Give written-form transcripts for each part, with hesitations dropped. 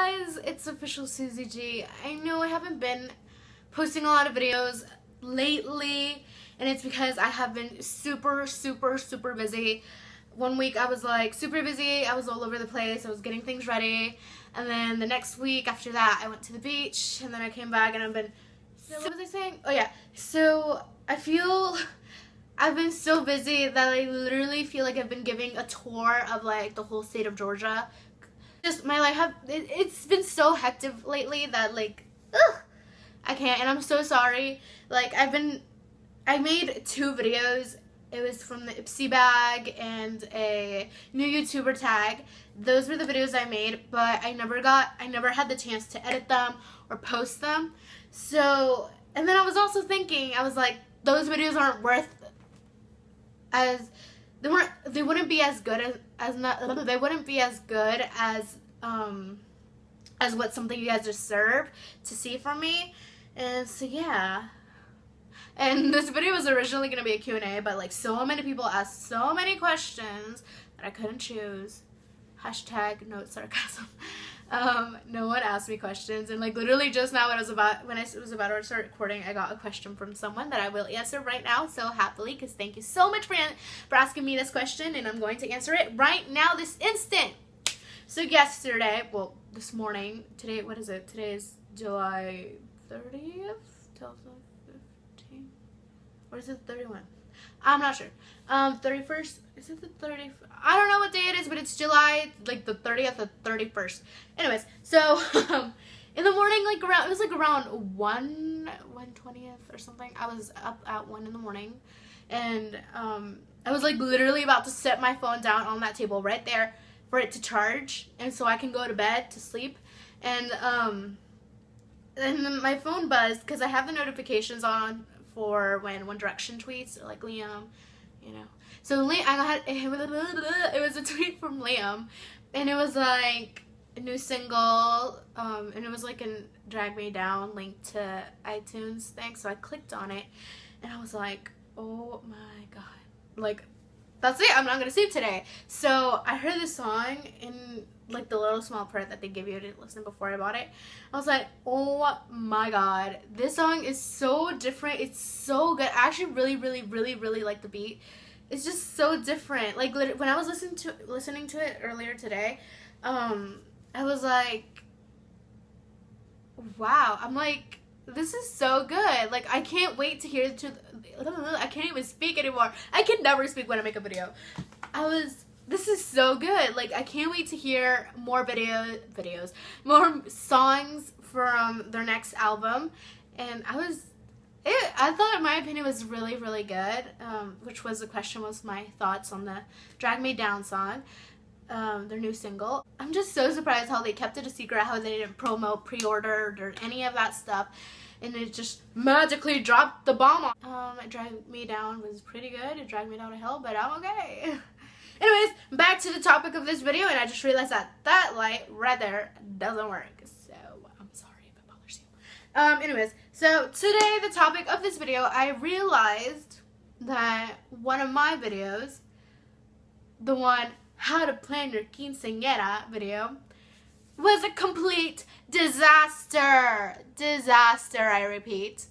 guys, it's official Susie G. I know I haven't been posting a lot of videos lately, and it's because I have been super busy. One week I was like super busy, I was all over the place, I was getting things ready, and then the next week after that I went to the beach, and then I came back and I've been, what was I saying? Oh yeah, so I feel I've been so busy that I literally feel like I've been giving a tour of like the whole state of Georgia. Just my life, it's been so hectic lately that like, I can't, and I'm so sorry. Like I made 2 videos. It was from the Ipsy bag and a new YouTuber tag. Those were the videos I made, but I never had the chance to edit them or post them. So, and then I was also thinking, I was like, those videos aren't worth they wouldn't be as good as what something you guys deserve to see from me. And so yeah. And this video was originally going to be a Q&A, but like so many people asked so many questions that I couldn't choose. Hashtag no sarcasm. No one asked me questions, and like literally just now when I was about to start recording, I got a question from someone that I will answer right now, so happily, because thank you so much for asking me this question, and I'm going to answer it right now, this instant. So this morning, today, what is it? Today is July 30th, 2015, or is it 31? I'm not sure. 31st, is it the 30th? I don't know what day it is, but it's July, like the 30th or 31st. Anyways, so, in the morning, like around 1:20th or something, I was up at 1 in the morning, and, I was like literally about to set my phone down on that table right there for it to charge, and so I can go to bed to sleep, and then my phone buzzed, because I have the notifications on for when One Direction tweets, or like Liam, you know. So it was a tweet from Liam, and it was like a new single, and it was like a Drag Me Down link to iTunes thing. So I clicked on it, and I was like, oh my god, like that's it, I'm not gonna sleep today. So I heard this song in like the little small part that they give you to listen before I bought it. I was like, oh my god, this song is so different, it's so good. I actually really like the beat. It's just so different. Like when I was listening to it earlier today, I was like, wow, I'm like, this is so good. Like I can't wait to hear I can't even speak anymore. I can never speak when I make a video. This is so good. Like I can't wait to hear more more songs from their next album. And I thought, in my opinion, was really good. Which was the question, was my thoughts on the Drag Me Down song, their new single. I'm just so surprised how they kept it a secret, how they didn't promote, pre-order, or any of that stuff, and it just magically dropped the bomb on. Drag Me Down was pretty good. It dragged me down to hell, but I'm okay. Anyways, back to the topic of this video, and I just realized that light right there doesn't work, so I'm sorry if it bothers you. Anyways, so today the topic of this video, I realized that one of my videos, the one how to plan your quinceanera video, was a complete disaster. I repeat.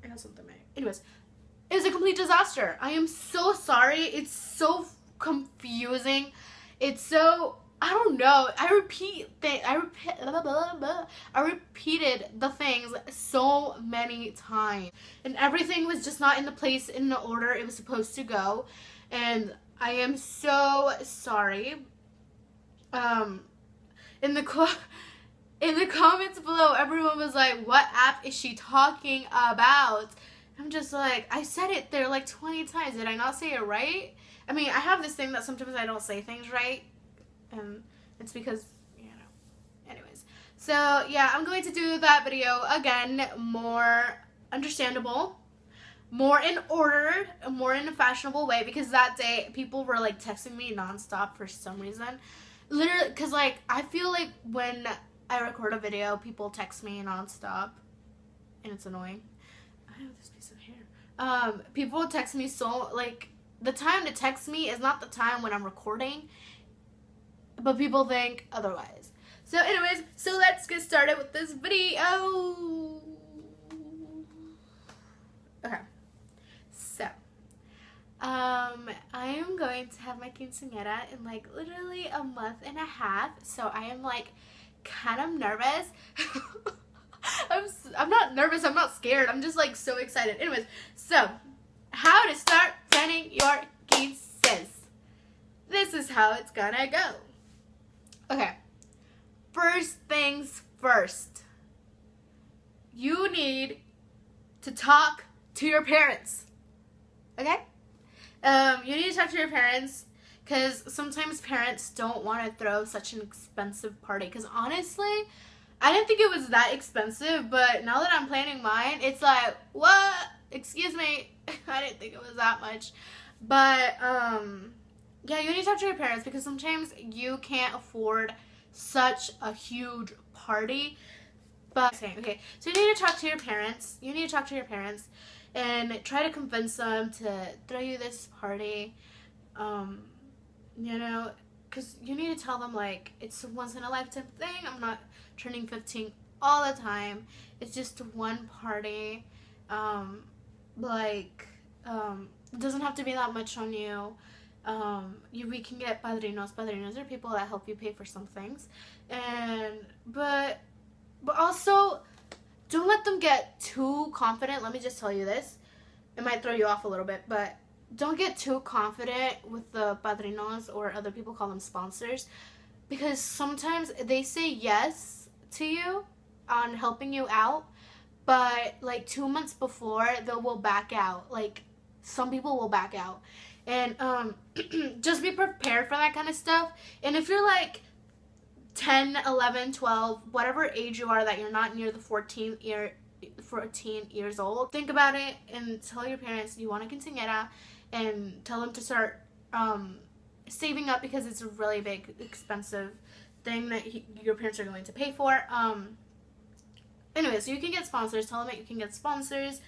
I got something. Anyways, it was a complete disaster. I am so sorry. It's so confusing. It's so, I don't know. I repeated the things so many times, and everything was just not in the order it was supposed to go, and I am so sorry. In the comments below, everyone was like, what app is she talking about? I'm just like, I said it there like 20 times. Did I not say it right? I mean, I have this thing that sometimes I don't say things right, and it's because, you know. Anyways, so yeah, I'm going to do that video again, more understandable, more in order, more in a fashionable way, because that day people were like texting me nonstop for some reason. Literally, because like I feel like when I record a video, people text me nonstop, and it's annoying. I have this piece of hair. People text me so, like, the time to text me is not the time when I'm recording, but people think otherwise. So anyways, so let's get started with this video. Okay. So, I am going to have my quinceanera in like literally a month and a half. So I am like kind of nervous. I'm not nervous. I'm not scared. I'm just like so excited. Anyways, so how to start planning your quinces. This is how it's gonna go. Okay. First things first. You need to talk to your parents. Okay? You need to talk to your parents because sometimes parents don't want to throw such an expensive party. Because honestly, I didn't think it was that expensive, but now that I'm planning mine, it's like, what? Excuse me. I didn't think it was that much. But, yeah, you need to talk to your parents because sometimes you can't afford such a huge party. But, okay, so you need to talk to your parents. You need to talk to your parents and try to convince them to throw you this party. You know, because you need to tell them, like, it's a once-in-a-lifetime thing. I'm not turning 15 all the time. It's just one party. It doesn't have to be that much on you. We can get padrinos. Padrinos are people that help you pay for some things. But also, don't let them get too confident. Let me just tell you this. It might throw you off a little bit, but don't get too confident with the padrinos, or other people call them sponsors, because sometimes they say yes to you on helping you out, but like 2 months before they will back out. Like some people will back out, and just be prepared for that kind of stuff. And if you're like 10, 11, 12, whatever age you are, that you're not near the 14 years old, think about it and tell your parents you want a quinceañera, and tell them to start saving up, because it's a really big, expensive thing that your parents are going to pay for. Anyway, so you can get sponsors. Tell them that you can get sponsors,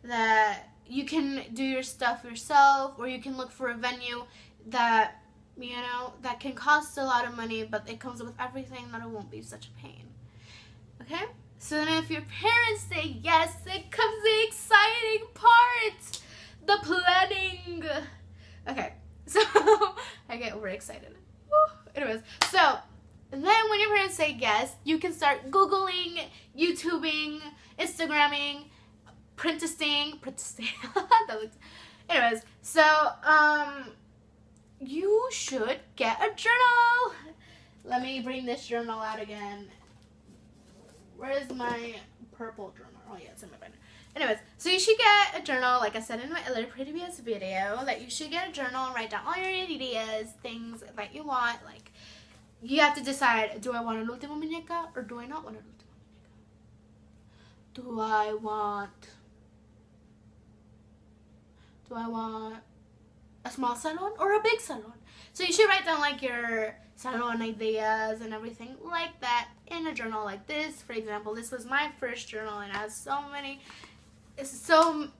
that you can do your stuff yourself, or you can look for a venue that, you know, that can cost a lot of money, but it comes with everything, that it won't be such a pain. Okay? So then if your parents say yes, it comes the exciting part. The planning. Okay. So, I get overexcited. Anyways, so then when your parents say yes, you can start Googling, YouTubing, Instagramming, Printisting. Anyways, so, you should get a journal. Let me bring this journal out again. Where is my purple journal? Oh yeah, it's in my binder. Anyways, so you should get a journal, like I said in my other previous video, that you should get a journal and write down all your ideas, things that you want. Like, you have to decide, do I want an última muñeca or do I not want an última muñeca? Do I want a small salon or a big salon? So you should write down like your salon ideas and everything like that in a journal like this. For example, this was my first journal and it has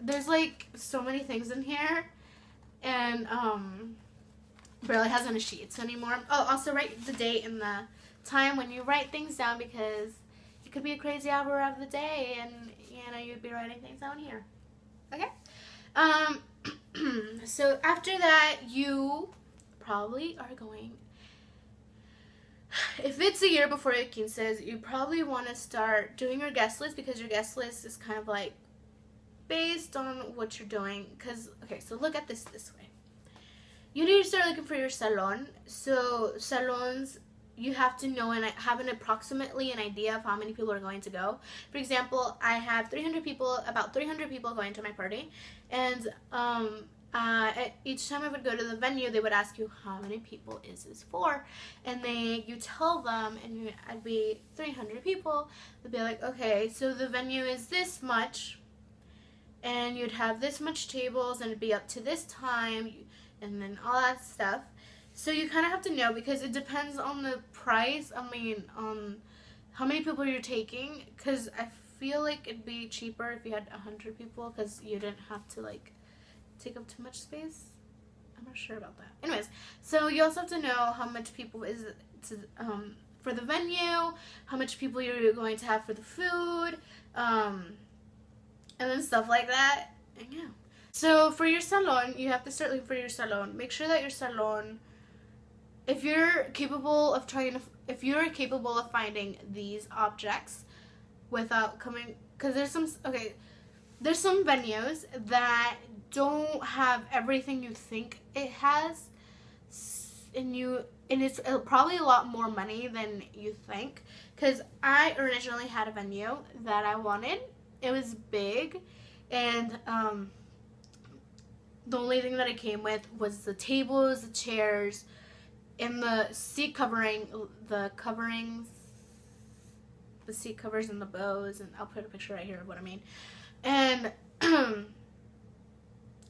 there's like so many things in here, and barely has any sheets anymore. Oh, also write the date and the time when you write things down, because it could be a crazy hour of the day and you know you'd be writing things down here. Okay? So after that, you probably are going, if it's a year before your quinces, you probably want to start doing your guest list, because your guest list is kind of like based on what you're doing. Because, okay, so look at this way. You need to start looking for your salon. So salons, you have to know and have approximately an idea of how many people are going to go. For example, I have about 300 people going to my party, and each time I would go to the venue, they would ask you, how many people is this for? And you tell them, and I'd be 300 people. They'd be like, okay, so the venue is this much, and you'd have this much tables, and it'd be up to this time, and then all that stuff. So you kind of have to know, because it depends on the price, on how many people you're taking, because I feel like it'd be cheaper if you had 100 people, because you didn't have to, like, take up too much space. I'm not sure about that. Anyways, so you also have to know how much people is for the venue, how much people you're going to have for the food, and then stuff like that. And yeah. So for your salon, you have to start looking for your salon. Make sure that your salon, if you're capable of finding these objects without coming, because there's some venues that don't have everything you think it has, and it's probably a lot more money than you think. Because I originally had a venue that I wanted. It was big, and the only thing that it came with was the tables, the chairs, and the seat covering, the seat covers and the bows, and I'll put a picture right here of what I mean. And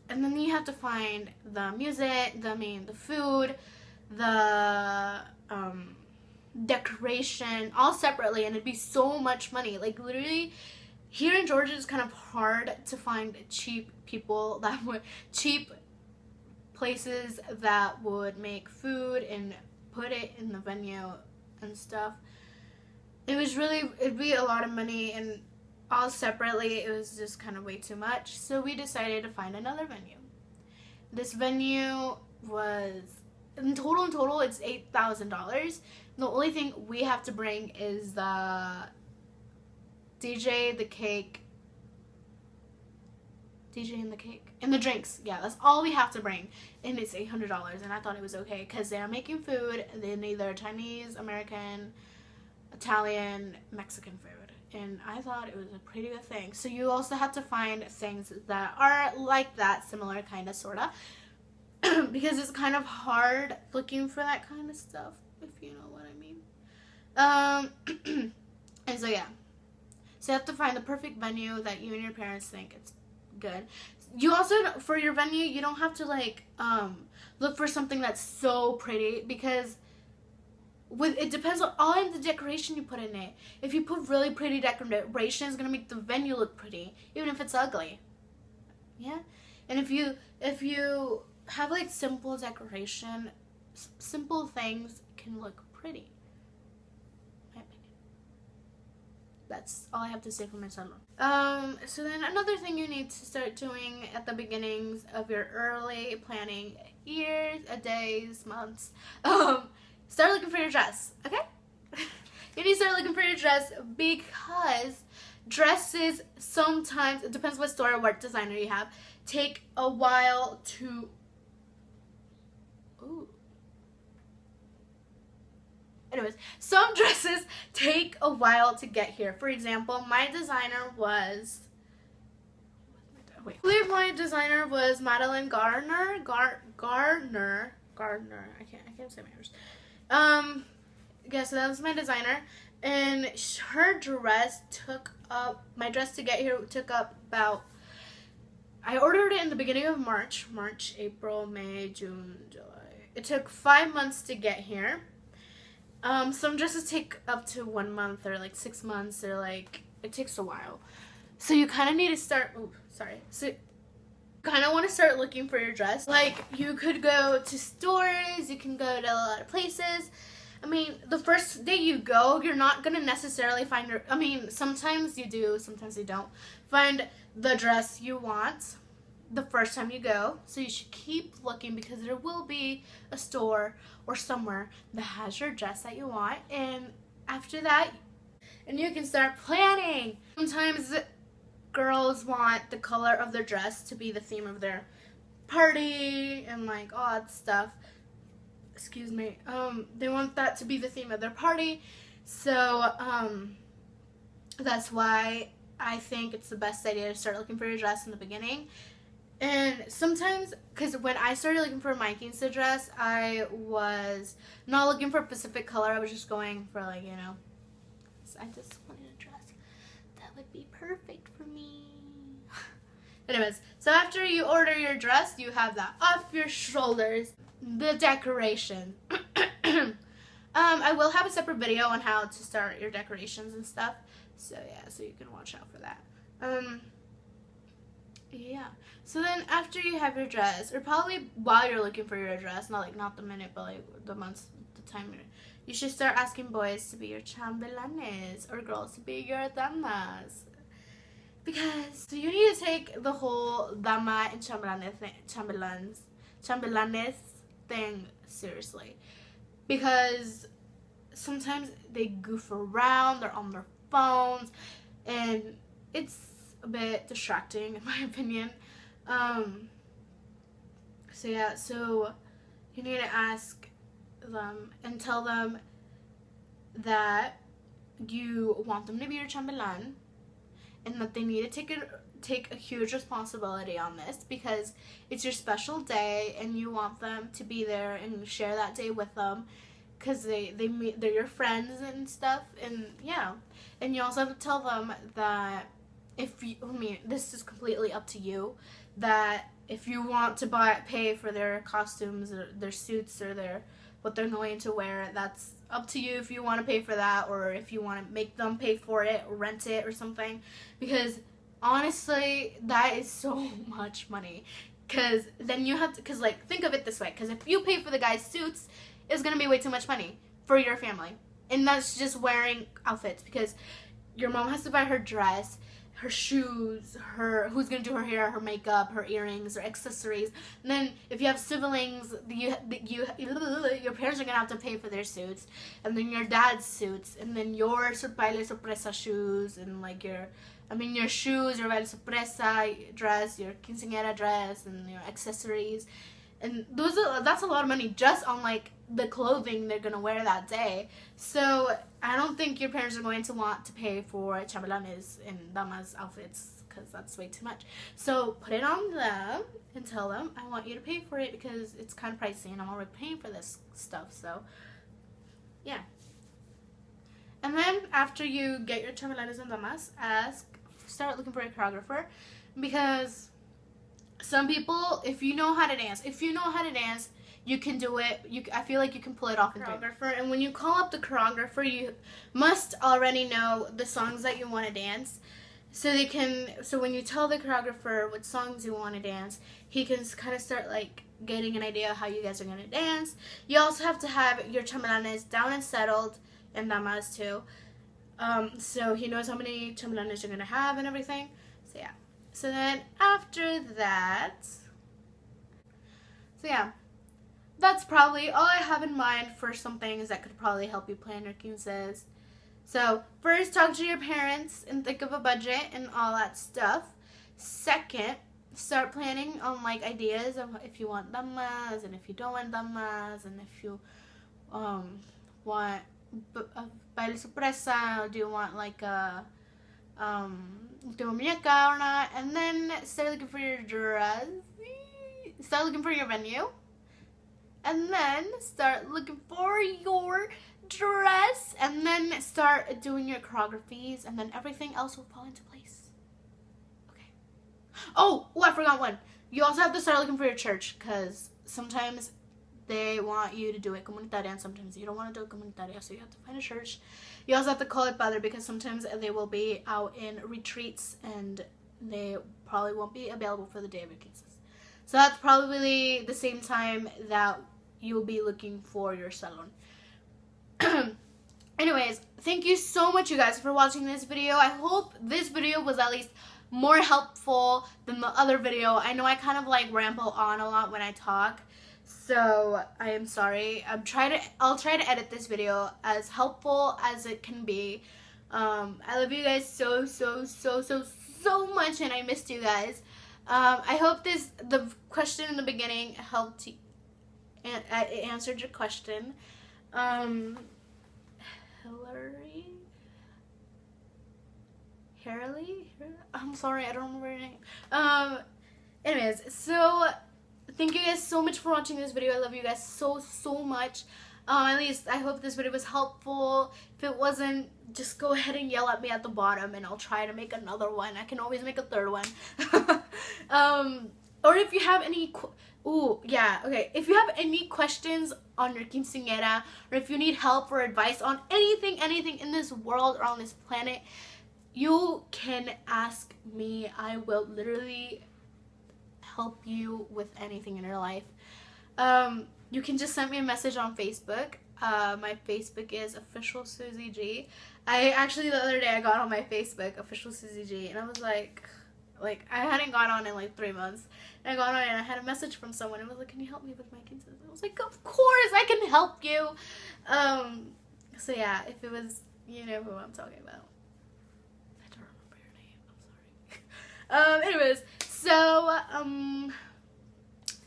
and then you have to find the music, the food, the decoration, all separately, and it'd be so much money. Like, literally, here in Georgia, it's kind of hard to find cheap places that would make food and put it in the venue and stuff. It'd be a lot of money, and all separately, it was just kind of way too much. So we decided to find another venue. This venue was, in total, it's $8,000. The only thing we have to bring is the DJ, the cake, and the drinks. Yeah, that's all we have to bring, and it's $800. And I thought it was okay because they're making food. They need their Chinese, American, Italian, Mexican food. And I thought it was a pretty good thing. So you also have to find things that are like that, similar, kind of, sort of. Because it's kind of hard looking for that kind of stuff, if you know what I mean. And so, yeah. So you have to find the perfect venue that you and your parents think it's good. You also, for your venue, you don't have to, like, look for something that's so pretty, because it depends on all the decoration you put in it. If you put really pretty decoration, it's gonna make the venue look pretty, even if it's ugly. Yeah, and if you have, like, simple decoration, simple things can look pretty. My opinion. That's all I have to say for my salon. So then another thing you need to start doing at the beginnings of your early planning years, days, months. Start looking for your dress, okay? You need to start looking for your dress, because dresses sometimes, it depends what store or what designer you have, take a while to... Ooh. Anyways, some dresses take a while to get here. For example, my designer was... I believe my designer was Madeline Gardner. Gardner. I can't say my words. Yeah, so that was my designer, and her dress my dress to get here took up about, I ordered it in the beginning of March, April, May, June, July. It took 5 months to get here. Some dresses take up to 1 month, or like 6 months, or like, it takes a while. So you kind of need to start, so you kind of want to start looking for your dress. Like, you could go to stores, you can go to a lot of places. I mean, the first day you go, you're not going to necessarily find sometimes you do, sometimes you don't find the dress you want the first time you go. So you should keep looking, because there will be a store or somewhere that has your dress that you want. And after that, and you can start planning. Sometimes girls want the color of their dress to be the theme of their party and, like, all that stuff. Excuse me. They want that to be the theme of their party. So, that's why I think it's the best idea to start looking for your dress in the beginning. And sometimes, because when I started looking for my quinceañera dress, I was not looking for a specific color. I was just going for, like, you know, I just wanted a dress that would be perfect for me. Anyways, so after you order your dress, you have that off your shoulders. The decoration. I will have a separate video on how to start your decorations and stuff. So yeah, so you can watch out for that. Yeah. So then after you have your dress, or probably while you're looking for your dress, not the minute, but like the months, the time you should start asking boys to be your chambelanes or girls to be your damas. Because you need to take the whole dama and chambelanes thing seriously. Because sometimes they goof around, they're on their phones, and it's a bit distracting in my opinion. So you need to ask them and tell them that you want them to be your chambelán and that they need to take a huge responsibility on this because it's your special day and you want them to be there and share that day with them because they're your friends and stuff. And yeah, and you also have to tell them that this is completely up to you, that if you want to pay for their costumes or their suits or what they're going to wear, that's up to you if you want to pay for that or if you want to make them pay for it or rent it or something. Because honestly, that is so much money. Because then you have to, because like, think of it this way, because if you pay for the guy's suits, it's going to be way too much money for your family. And that's just wearing outfits, because your mom has to buy her dress, her shoes, who's gonna do her hair, her makeup, her earrings, her accessories. And then if you have siblings, your parents are gonna have to pay for their suits, and then your dad's suits, and then your baile sorpresa shoes, and like your shoes, your baile sorpresa dress, your quinceanera dress, and your accessories. And that's a lot of money just on like the clothing they're gonna wear that day. So I don't think your parents are going to want to pay for chambelanes and damas outfits because that's way too much. So put it on them and tell them, I want you to pay for it because it's kind of pricey and I'm already paying for this stuff. So yeah. And then after you get your chambelanes and damas, start looking for a choreographer, because some people, if you know how to dance, you can do it. I feel like you can pull it off in choreographer. And when you call up the choreographer, you must already know the songs that you want to dance. So when you tell the choreographer what songs you want to dance, he can kind of start like getting an idea of how you guys are going to dance. You also have to have your chambelanes down and settled, and damas too. So he knows how many chambelanes you're going to have and everything. So yeah. So then after that, that's probably all I have in mind for some things that could probably help you plan your quinces. So first, talk to your parents and think of a budget and all that stuff. Second, start planning on like ideas of if you want damas and if you don't want damas, and if you want a baile sorpresa, or do you want like a do a muñeca or not. And then start looking for your dress, start looking for your venue, and then start looking for your dress, and then start doing your choreographies, and then everything else will fall into place. Okay. Oh, I forgot one. You also have to start looking for your church, because sometimes they want you to do it comunitaria, and sometimes you don't want to do it comunitaria, so you have to find a church. You also have to call it padre, because sometimes they will be out in retreats and they probably won't be available for the day of your quinces. So that's probably the same time that you'll be looking for your salon. Anyways, thank you so much, you guys, for watching this video. I hope this video was at least more helpful than the other video. I know I kind of like ramble on a lot when I talk, so I am sorry. I'll try to edit this video as helpful as it can be. I love you guys so much, and I missed you guys. I hope the question in the beginning helped you, and it answered your question. Hillary? I'm sorry, I don't remember her name. Anyways, so thank you guys so much for watching this video. I love you guys so much. At least I hope this video was helpful. If it wasn't, just go ahead and yell at me at the bottom and I'll try to make another one. I can always make a third one. Or if you have any if you have any questions on your quinceañera, or if you need help or advice on anything in this world or on this planet, you can ask me. I will literally help you with anything in your life. You can just send me a message on Facebook. My Facebook is official Susie G. I actually the other day I got on my Facebook official Susie G, and I was like I hadn't got on in like 3 months. And I got on and I had a message from someone. It was like, "Can you help me with my quinceañera?" I was like, "Of course I can help you." So yeah, if it was, you know who I'm talking about. I don't remember your name. I'm sorry. Anyways, so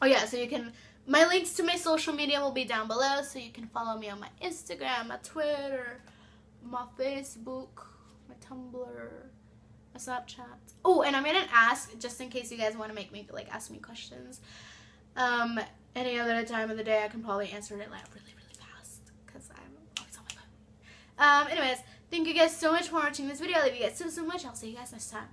oh yeah, so you can. My links to my social media will be down below, so you can follow me on my Instagram, my Twitter, my Facebook, my Tumblr, my Snapchat. Oh, and I'm gonna ask, just in case you guys want to make me like ask me questions. Any other time of the day, I can probably answer it like really fast because I'm always on my phone. Anyways, thank you guys so much for watching this video. I love you guys so much. I'll see you guys next time.